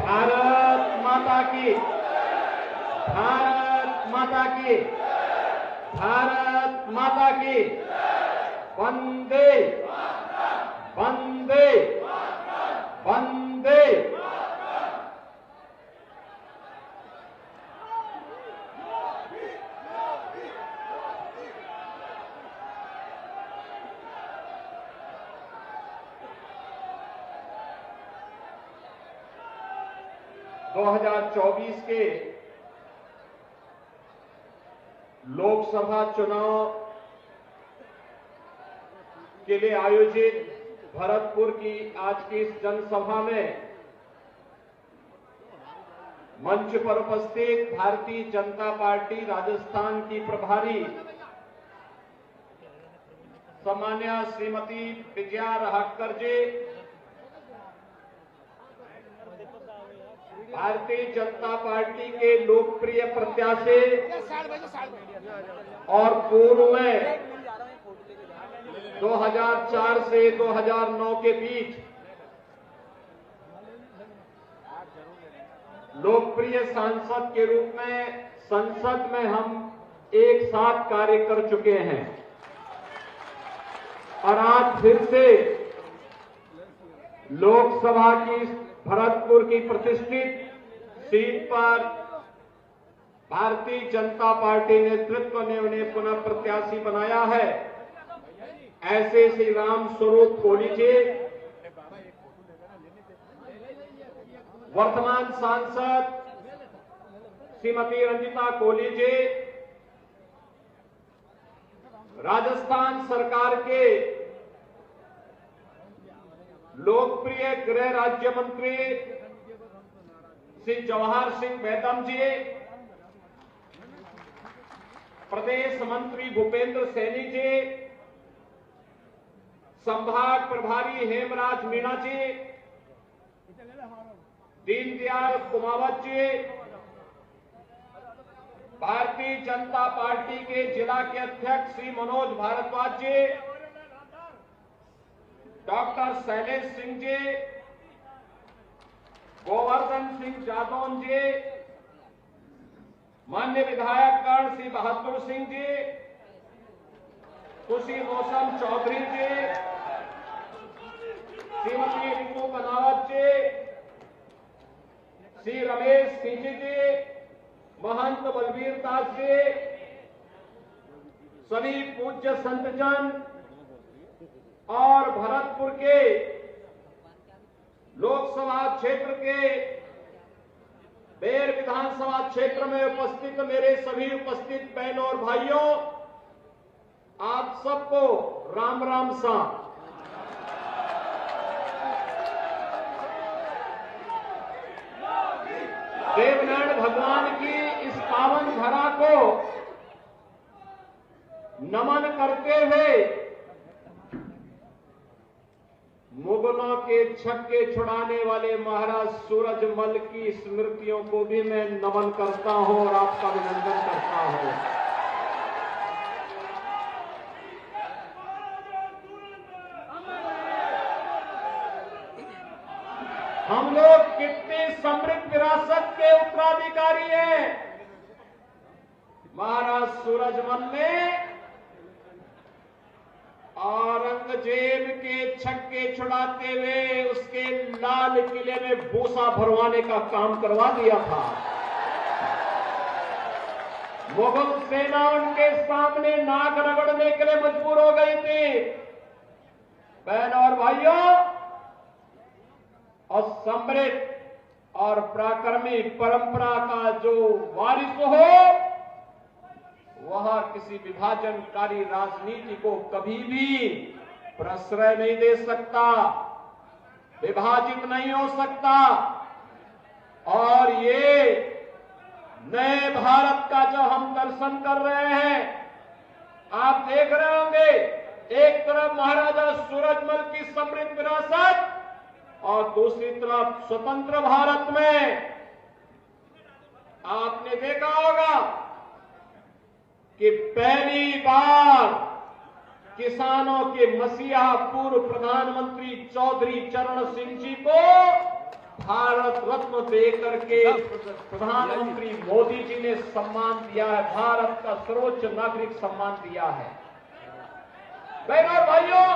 भारत माता की, भारत माता की, भारत माता की। वंदे वंदे वंदे। दो 2024 के लोकसभा चुनाव के लिए आयोजित भरतपुर की आज की इस जनसभा में मंच पर उपस्थित भारतीय जनता पार्टी राजस्थान की प्रभारी सम्मान्य श्रीमती विजया रहाटकर जी, भारतीय जनता पार्टी के लोकप्रिय प्रत्याशी और पूर्व में 2004 से 2009 के बीच लोकप्रिय सांसद के रूप में संसद में हम एक साथ कार्य कर चुके हैं और आज फिर से लोकसभा की भरतपुर की प्रतिष्ठित सीट पर भारतीय जनता पार्टी नेतृत्व ने उन्हें पुनः प्रत्याशी बनाया है। ऐसे श्री राम स्वरूप कोहली जी, वर्तमान सांसद श्रीमती रंजिता कोहली जी, राजस्थान सरकार के लोकप्रिय गृह राज्य मंत्री श्री जवाहर सिंह मेहतम जी, प्रदेश मंत्री भूपेंद्र सैनी जी, संभाग प्रभारी हेमराज मीणा जी, दीनदयाल कुमावत जी, भारतीय जनता पार्टी के जिला के अध्यक्ष श्री मनोज भारद्वाज जी, डॉक्टर शैलेश सिंह जी, गोवर्धन सिंह जादौन जी, माननीय विधायकगण श्री बहादुर सिंह जी, सुश्री मौसम चौधरी जी, श्रीमती रितु बनावत जी, श्री रमेश सिंह जी, महंत बलबीर दास जी, सभी पूज्य संतजन और भरतपुर के लोकसभा क्षेत्र के बेर विधानसभा क्षेत्र में उपस्थित मेरे सभी उपस्थित बहनों और भाइयों, आप सबको राम राम सा। देवनारायण भगवान की इस पावन धरा को नमन करते हुए मुगलों के छक्के छुड़ाने वाले महाराज सूरजमल की स्मृतियों को भी मैं नमन करता हूं और आपका अभिनंदन करता हूं। हम लोग कितनी समृद्ध विरासत के उत्तराधिकारी हैं। महाराज सूरजमल ने औरंगजेब के छक्के छुड़ाते हुए उसके लाल किले में भूसा भरवाने का काम करवा दिया था। मुगल सेना उनके सामने नाक रगड़ने के लिए मजबूर हो गई थी। बहनों और भाइयों, और समृद्ध और पराक्रमी परंपरा का जो वारिस हो, वह किसी विभाजनकारी राजनीति को कभी भी प्रश्रय नहीं दे सकता, विभाजित नहीं हो सकता। और ये नए भारत का जो हम दर्शन कर रहे हैं, आप देख रहे होंगे, एक तरफ महाराजा सूरजमल की समृद्ध विरासत और दूसरी तरफ स्वतंत्र भारत में आपने देखा होगा कि पहली बार किसानों के मसीहा पूर्व प्रधानमंत्री चौधरी चरण सिंह जी को भारत रत्न देकर के प्रधानमंत्री मोदी जी ने सम्मान दिया है, भारत का सर्वोच्च नागरिक सम्मान दिया है। बहनों और भाइयों,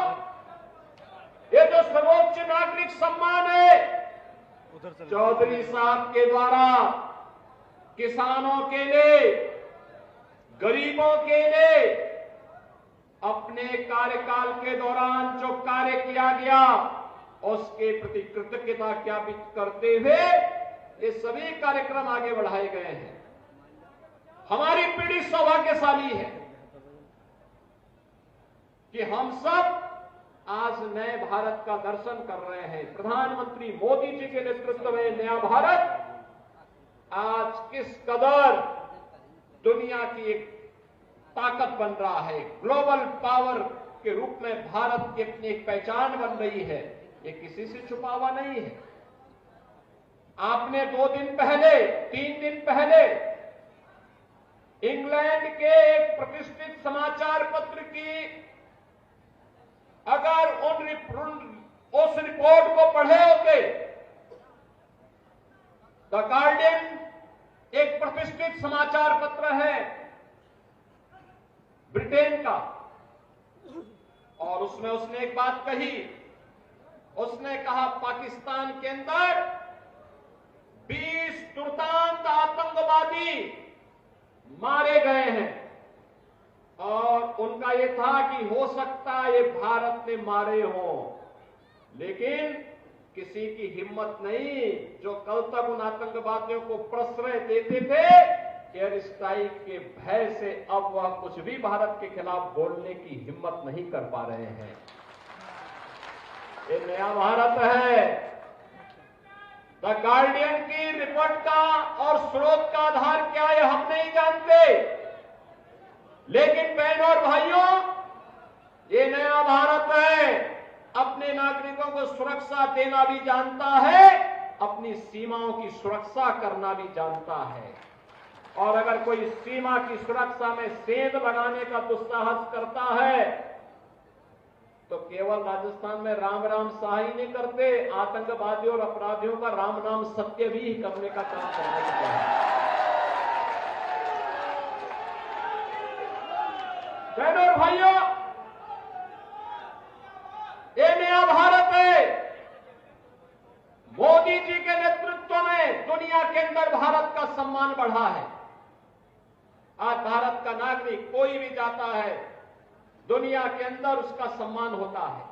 ये जो सर्वोच्च नागरिक सम्मान है चौधरी साहब के द्वारा किसानों के लिए, गरीबों के लिए अपने कार्यकाल के दौरान जो कार्य किया गया उसके प्रति कृतज्ञता ज्ञापित करते हुए ये सभी कार्यक्रम आगे बढ़ाए गए हैं। हमारी पीढ़ी सौभाग्यशाली है कि हम सब आज नए भारत का दर्शन कर रहे हैं। प्रधानमंत्री मोदी जी के नेतृत्व में नया भारत आज किस कदर दुनिया की एक ताकत बन रहा है, ग्लोबल पावर के रूप में भारत की अपनी एक पहचान बन रही है, ये किसी से छुपा हुआ नहीं है। आपने 2 दिन पहले, 3 दिन पहले इंग्लैंड के एक प्रतिष्ठित समाचार पत्र की अगर उस रिपोर्ट को पढ़े होते, द गार्डियन एक प्रतिष्ठित समाचार पत्र है ब्रिटेन का, और उसमें उसने एक बात कही। उसने कहा पाकिस्तान के अंदर 20 दुर्दांत आतंकवादी मारे गए हैं, और उनका यह था कि हो सकता है ये भारत ने मारे हों, लेकिन किसी की हिम्मत नहीं जो कल तक उन आतंकवादियों को प्रश्रय देते थे, एयर स्ट्राइक के भय से अब वह कुछ भी भारत के खिलाफ बोलने की हिम्मत नहीं कर पा रहे हैं। ये नया भारत है। द गार्डियन की रिपोर्ट का और स्रोत का आधार क्या है हम नहीं जानते, लेकिन बहनों और भाइयों, ये नया भारत है, अपने नागरिकों को सुरक्षा देना भी जानता है, अपनी सीमाओं की सुरक्षा करना भी जानता है। और अगर कोई सीमा की सुरक्षा में सेंध लगाने का दुस्साहस करता है तो केवल राजस्थान में राम राम शाही नहीं करते, आतंकवादियों और अपराधियों का राम नाम सत्य भी करने का काम करने का है। बहनों और भाइयों, ये नया भारत है। मोदी जी के नेतृत्व में दुनिया के अंदर भारत का सम्मान बढ़ा है। आज भारत का नागरिक कोई भी जाता है, दुनिया के अंदर उसका सम्मान होता है।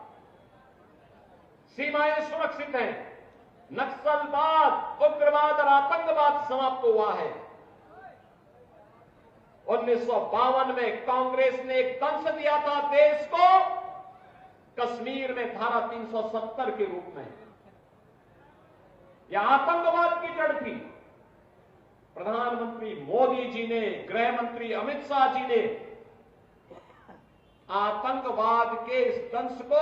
सीमाएं सुरक्षित हैं, नक्सलवाद, उग्रवाद और आतंकवाद समाप्त हुआ है। 1952 में कांग्रेस ने एक दंश दिया था देश को कश्मीर में धारा 370 के रूप में। यह आतंकवाद की जड़ थी। प्रधानमंत्री मोदी जी ने, गृह मंत्री अमित शाह जी ने आतंकवाद के इस दंश को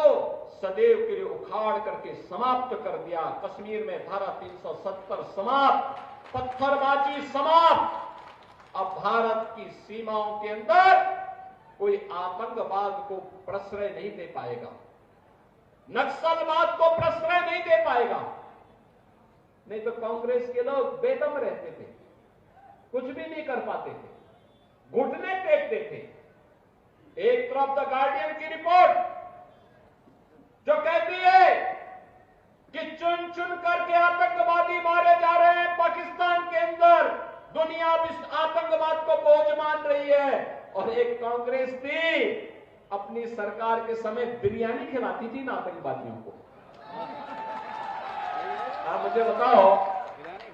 सदैव के लिए उखाड़ करके समाप्त कर दिया। कश्मीर में धारा 370 समाप्त, पत्थरबाजी समाप्त। अब भारत की सीमाओं के अंदर कोई आतंकवाद को प्रश्रय नहीं दे पाएगा, नक्सलवाद को प्रश्रय नहीं दे पाएगा। नहीं तो कांग्रेस के लोग बेदम रहते थे, कुछ भी नहीं कर पाते थे, घुटने टेकते थे। एक तरफ द गार्डियन की रिपोर्ट जो कहती है कि चुन चुन करके आतंकवादी मारे जा रहे हैं पाकिस्तान के अंदर, दुनिया इस आतंकवाद को बोझ मान रही है। और एक कांग्रेस थी, अपनी सरकार के समय बिरयानी खिलाती थी ना आतंकवादियों को। आप मुझे बताओ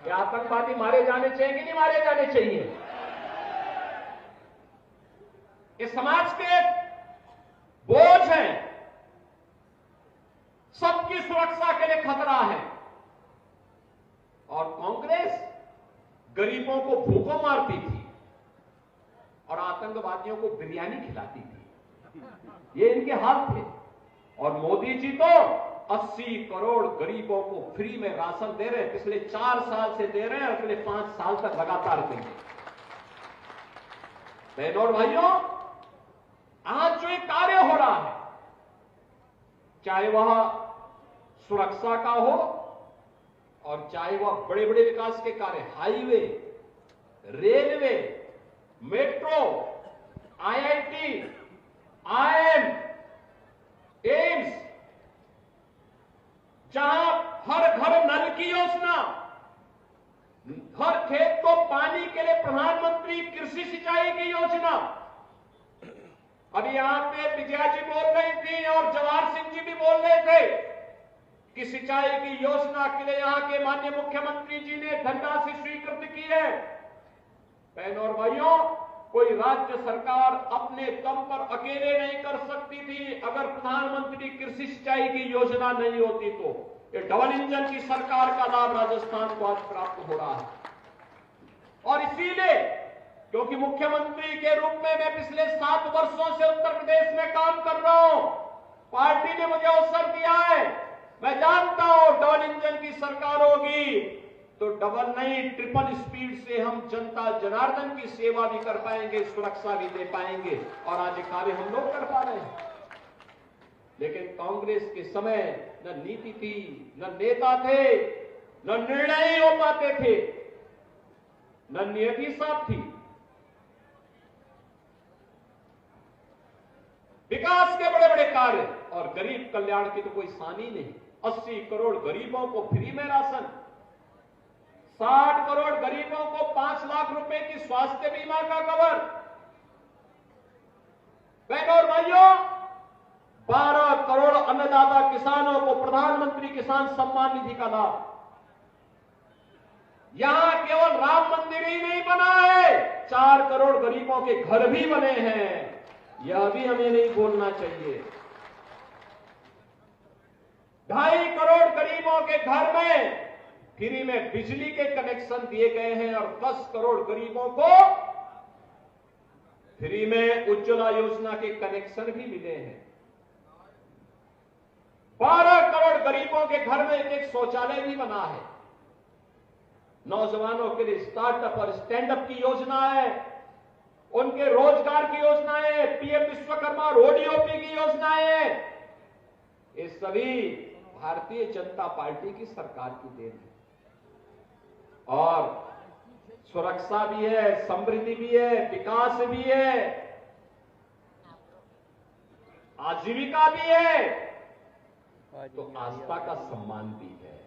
कि आतंकवादी मारे जाने चाहिए कि नहीं मारे जाने चाहिए? इस समाज के बोझ हैं, सबकी सुरक्षा के लिए खतरा है। और कांग्रेस गरीबों को भूखों मारती थी और आतंकवादियों को बिरयानी खिलाती थी। ये इनके हाथ थे। और मोदी जी तो 80 करोड़ गरीबों को फ्री में राशन दे रहे हैं, पिछले 4 साल से दे रहे हैं और अगले 5 साल तक लगातार देंगे। बहनों और भाइयों, आज जो एक कार्य हो रहा है, चाहे वह सुरक्षा का हो, और चाहे वह बड़े बड़े विकास के कार्य, highway, railway, metro, IIT, IIM, AIIMS, जहां हर घर नल की योजना, हर खेत को पानी के लिए प्रधानमंत्री कृषि सिंचाई की योजना। अभी यहां पे विजया जी बोल रही थी और जवाहर सिंह जी भी बोल रहे थे कि सिंचाई की योजना के लिए यहां के माननीय मुख्यमंत्री जी ने धनराशि स्वीकृत की है। बहनों और भाइयों, कोई राज्य सरकार अपने दम पर अकेले नहीं कर सकती थी अगर प्रधानमंत्री कृषि सिंचाई की योजना नहीं होती तो। ये डबल इंजन की सरकार का लाभ राजस्थान को आज प्राप्त हो रहा है। और इसीलिए, क्योंकि मुख्यमंत्री के रूप में मैं पिछले 7 वर्षों से उत्तर प्रदेश में काम कर रहा हूं, पार्टी ने मुझे अवसर दिया है, मैं जानता हूं डबल इंजन की सरकार होगी तो डबल नहीं, ट्रिपल स्पीड से हम जनता जनार्दन की सेवा भी कर पाएंगे, सुरक्षा भी दे पाएंगे। और आज ये कार्य हम लोग कर पा रहे हैं। लेकिन कांग्रेस के समय न नीति थी, न नेता थे, न निर्णय हो पाते थे, न नियति साफ थी। विकास के बड़े बड़े कार्य और गरीब कल्याण की तो कोई सानी नहीं। 80 करोड़ गरीबों को फ्री में राशन, 60 करोड़ गरीबों को 5 लाख रुपए की स्वास्थ्य बीमा का कवर। बहनों और भाइयों, 12 करोड़ अन्नदाता किसानों को प्रधानमंत्री किसान सम्मान निधि का लाभ। यहां केवल राम मंदिर ही नहीं बना है, 4 करोड़ गरीबों के घर भी बने हैं। यह भी हमें नहीं बोलना चाहिए। 2.5 करोड़ गरीबों के घर में फ्री में बिजली के कनेक्शन दिए गए हैं और 10 करोड़ गरीबों को फ्री में उज्ज्वला योजना के कनेक्शन भी मिले हैं। 12 करोड़ गरीबों के घर में एक शौचालय भी बना है। नौजवानों के लिए स्टार्टअप और स्टैंड अप की योजना है, उनके रोजगार की योजनाएं, पीएम विश्वकर्मा ओडीओपी की योजनाएं, ये सभी भारतीय जनता पार्टी की सरकार की देन है। और सुरक्षा भी है, समृद्धि भी है, विकास भी है, आजीविका भी है, तो आस्था का सम्मान भी है।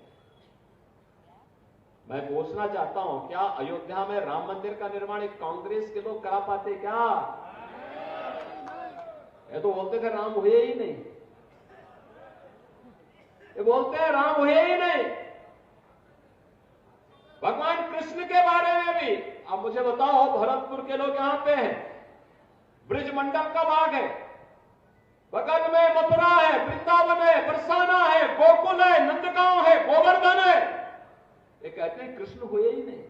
मैं पूछना चाहता हूं, क्या अयोध्या में राम मंदिर का निर्माण एक कांग्रेस के लोग करा पाते क्या? ये तो बोलते थे राम हुए ही नहीं, ये बोलते हैं राम हुए ही नहीं। भगवान कृष्ण के बारे में भी अब मुझे बताओ, भरतपुर के लोग यहां पे हैं, ब्रिज मंडप का भाग है, बगल में मथुरा है, वृंदावन है, बरसाना है, गोकुल है, नंदगांव है, गोवर्धन है। ये कहते हैं कृष्ण हुए ही नहीं।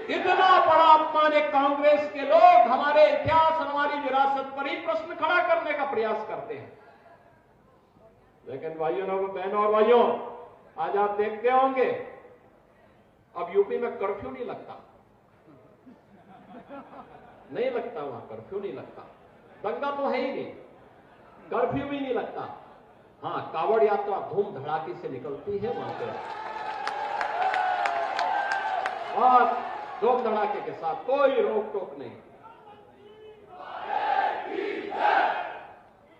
इतना बड़ा अपमान है कांग्रेस के लोग हमारे इतिहास और हमारी विरासत पर ही प्रश्न खड़ा करने का प्रयास करते हैं। लेकिन भाइयों बहनों और भाइयों, आज आप देखते होंगे अब यूपी में कर्फ्यू नहीं लगता, नहीं लगता, वहां कर्फ्यू नहीं लगता। दंगा तो है ही नहीं, कर्फ्यू भी नहीं लगता। हाँ, कावड़ यात्रा धूम धड़ाके से निकलती है वहां पे, और धूम धड़ाके के साथ, कोई रोक टोक नहीं।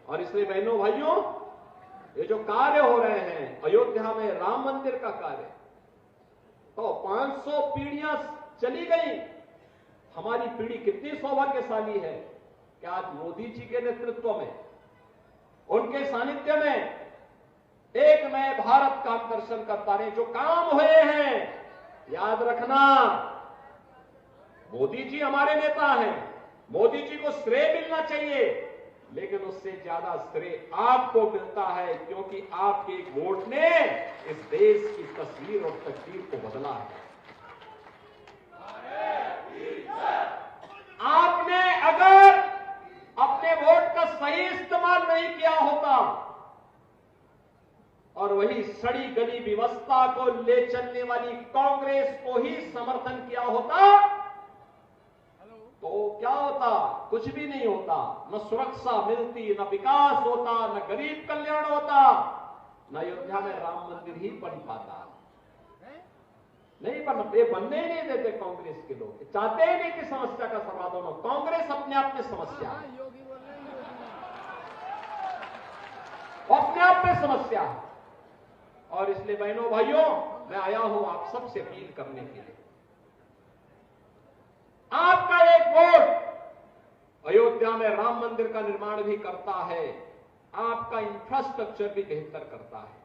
और इसलिए बहनों भाइयों, ये जो कार्य हो रहे हैं अयोध्या में राम मंदिर का कार्य, तो 500 पीढ़ियां चली गई। हमारी पीढ़ी कितनी सौभाग्यशाली है कि आज मोदी जी के नेतृत्व में, उनके सानिध्य में एक नए भारत का दर्शन कर पा रहे हैं। जो काम हुए हैं, याद रखना, मोदी जी हमारे नेता हैं, मोदी जी को श्रेय मिलना चाहिए, लेकिन उससे ज्यादा श्रेय आपको मिलता है, क्योंकि आपके एक वोट ने इस देश की तस्वीर और तकदीर को बदला है। आपने अगर अपने वोट का सही इस्तेमाल नहीं किया होता और वही सड़ी गली व्यवस्था को ले चलने वाली कांग्रेस को ही समर्थन किया होता, तो क्या होता? कुछ भी नहीं होता। न सुरक्षा मिलती, न विकास होता, न गरीब कल्याण होता, न अयोध्या में राम मंदिर ही बन पाता। नहीं बनते, बनने ही नहीं देते कांग्रेस के लोग। चाहते ही नहीं कि समस्या का समाधान हो। कांग्रेस अपने आप में समस्या है, अपने आप में समस्या है। और इसलिए बहनों भाइयों, मैं आया हूं आप सबसे अपील करने के लिए। आपका एक वोट अयोध्या में राम मंदिर का निर्माण भी करता है, आपका इंफ्रास्ट्रक्चर भी बेहतर करता है,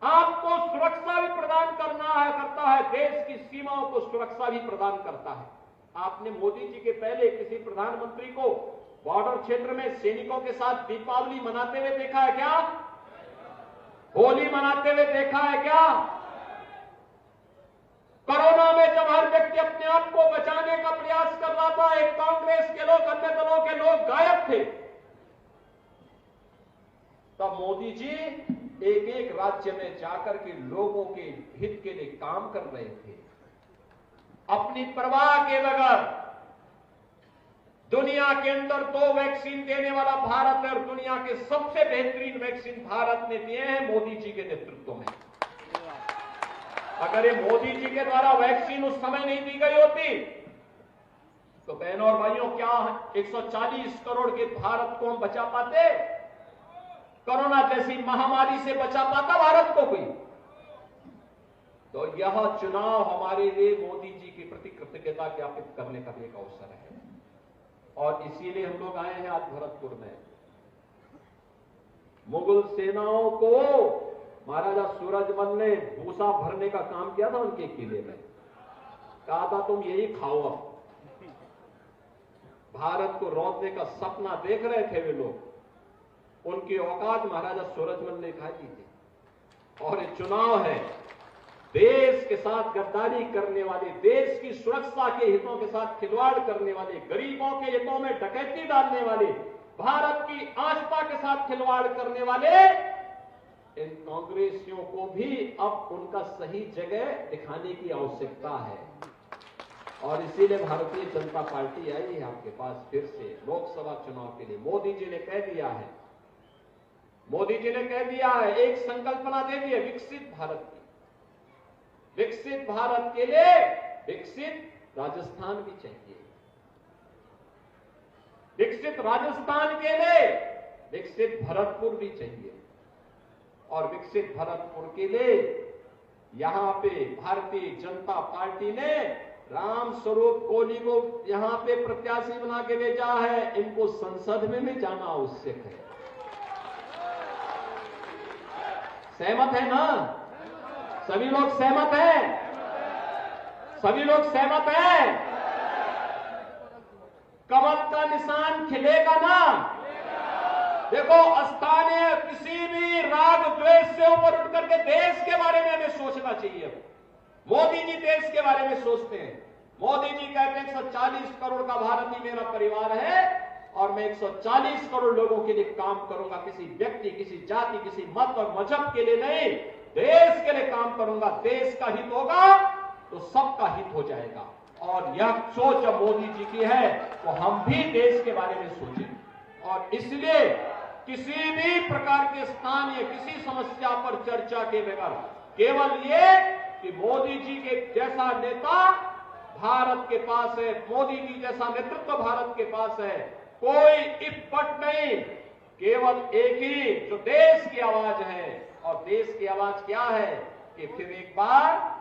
आपको सुरक्षा भी प्रदान करता है, देश की सीमाओं को सुरक्षा भी प्रदान करता है। आपने मोदी जी के पहले किसी प्रधानमंत्री को बॉर्डर क्षेत्र में सैनिकों के साथ दीपावली मनाते हुए देखा है क्या? होली मनाते हुए देखा है क्या? कोरोना में जब हर व्यक्ति अपने आप को बचाने का प्रयास कर रहा था, एक कांग्रेस के लोग, अन्य दलों के लोग गायब थे, तब मोदी जी एक एक राज्य में जाकर के लोगों के हित के लिए काम कर रहे थे, अपनी परवाह के बगैर। दुनिया के अंदर 2 वैक्सीन देने वाला भारत है और दुनिया के सबसे बेहतरीन वैक्सीन भारत ने दिए हैं मोदी जी के नेतृत्व में। अगर ये मोदी जी के द्वारा वैक्सीन उस समय नहीं दी गई होती तो बहनों और भाइयों, क्या 140 करोड़ के भारत को हम बचा पाते? कोरोना जैसी महामारी से बचा पाता भारत को कोई? तो यह चुनाव हमारे लिए मोदी जी के प्रति कृतज्ञता ज्ञापित करने का भी एक अवसर है। और इसीलिए हम लोग आए हैं आज भरतपुर में। मुगल सेनाओं को महाराजा सूरजमल ने भूसा भरने का काम किया था उनके किले में। कहा था तुम यही खाओ। अब भारत को रौंदने का सपना देख रहे थे वे लोग, उनकी औकात महाराजा सूरजमल ने खाई थी। और ये चुनाव है, देश के साथ गद्दारी करने वाले, देश की सुरक्षा के हितों के साथ खिलवाड़ करने वाले, गरीबों के हितों में डकैती डालने वाले, भारत की आस्था के साथ खिलवाड़ करने वाले इन कांग्रेसियों को भी अब उनका सही जगह दिखाने की आवश्यकता है। और इसीलिए भारतीय जनता पार्टी आई है आपके पास फिर से लोकसभा चुनाव के लिए। मोदी जी ने कह दिया है, मोदी जी ने कह दिया है, एक संकल्पना दे दी है विकसित भारत की। विकसित भारत के लिए विकसित राजस्थान भी चाहिए, विकसित राजस्थान के लिए विकसित भरतपुर भी चाहिए। और विकसित भरतपुर के लिए यहां पे भारतीय जनता पार्टी ने राम स्वरूप कोहली को यहां पे प्रत्याशी बना के भेजा है। इनको संसद में भी जाना आवश्यक है। सहमत है ना? सभी लोग सहमत हैं? सभी लोग सहमत हैं? कमल का निशान खिलेगा ना? देखो, स्थानीय किसी भी राग द्वेष से ऊपर उठ करके देश के बारे में हमें सोचना चाहिए। मोदी जी देश के बारे में सोचते हैं। मोदी जी कहते हैं 140 करोड़ का भारत ही मेरा परिवार है और मैं 140 करोड़ लोगों के लिए काम करूंगा। किसी व्यक्ति, किसी जाति, किसी मत और मजहब के लिए नहीं, देश के लिए काम करूंगा। देश का हित होगा तो सबका हित हो जाएगा। और यह सोच जब मोदी जी की है तो हम भी देश के बारे में सोचें। और इसलिए किसी भी प्रकार के स्थान या किसी समस्या पर चर्चा के बगैर केवल ये कि मोदी जी के जैसा नेता भारत के पास है, मोदी जी जैसा नेतृत्व भारत के पास है, कोई इफ बट नहीं, केवल एक ही जो देश की आवाज है। और देश की आवाज क्या है कि फिर एक बार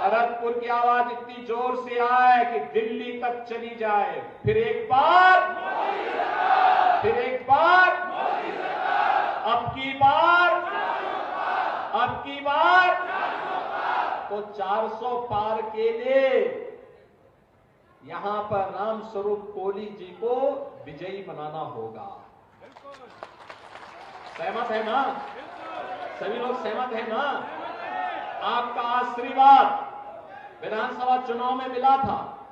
भरतपुर की आवाज इतनी जोर से आए कि दिल्ली तक चली जाए। फिर एक बार अब की बार तो 400 पार के लिए यहां पर राम स्वरूप कोहली जी को विजयी बनाना होगा। सहमत है ना? सभी लोग सहमत है ना? आपका आशीर्वाद विधानसभा चुनाव में मिला था,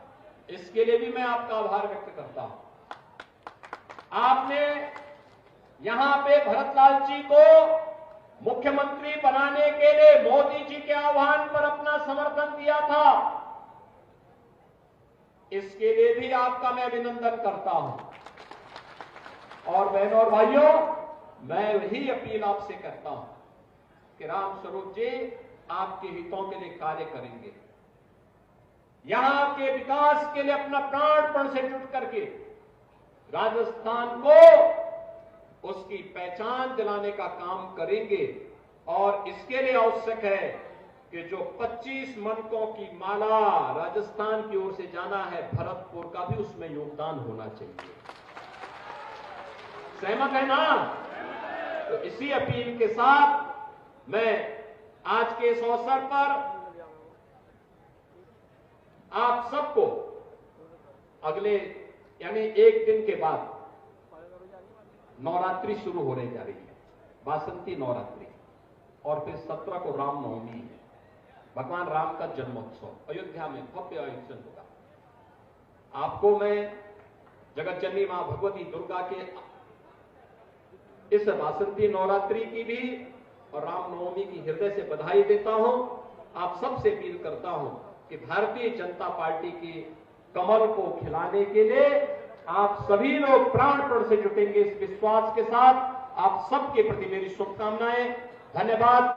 इसके लिए भी मैं आपका आभार व्यक्त करता हूं। आपने यहां पे भरतलाल जी को मुख्यमंत्री बनाने के लिए मोदी जी के आह्वान पर अपना समर्थन दिया था। इसके लिए भी आपका मैं अभिनंदन करता हूं। और बहनों और भाइयों, मैं वही अपील आपसे करता हूं कि राम स्वरूप जी आपके हितों के लिए कार्य करेंगे, यहां के विकास के लिए अपना प्राणपण से जुट करके राजस्थान को उसकी पहचान दिलाने का काम करेंगे। और इसके लिए आवश्यक है कि जो 25 मनकों की माला राजस्थान की ओर से जाना है, भरतपुर का भी उसमें योगदान होना चाहिए। सहमत है ना? तो इसी अपील के साथ मैं आज के इस अवसर पर आप सबको अगले यानी एक दिन के बाद नवरात्रि शुरू होने जा रही है, वासंती नवरात्रि, और फिर 17 को रामनवमी है, भगवान राम का जन्मोत्सव अयोध्या में भव्य आयोजन होगा। आपको मैं जगत जननी मां भगवती दुर्गा के इस वासंती नवरात्रि की भी और रामनवमी की हृदय से बधाई देता हूं। आप सबसे अपील करता हूं कि भारतीय जनता पार्टी की कमल को खिलाने के लिए आप सभी लोग प्राणपण से जुटेंगे, इस विश्वास के साथ आप सबके प्रति मेरी शुभकामनाएं। धन्यवाद।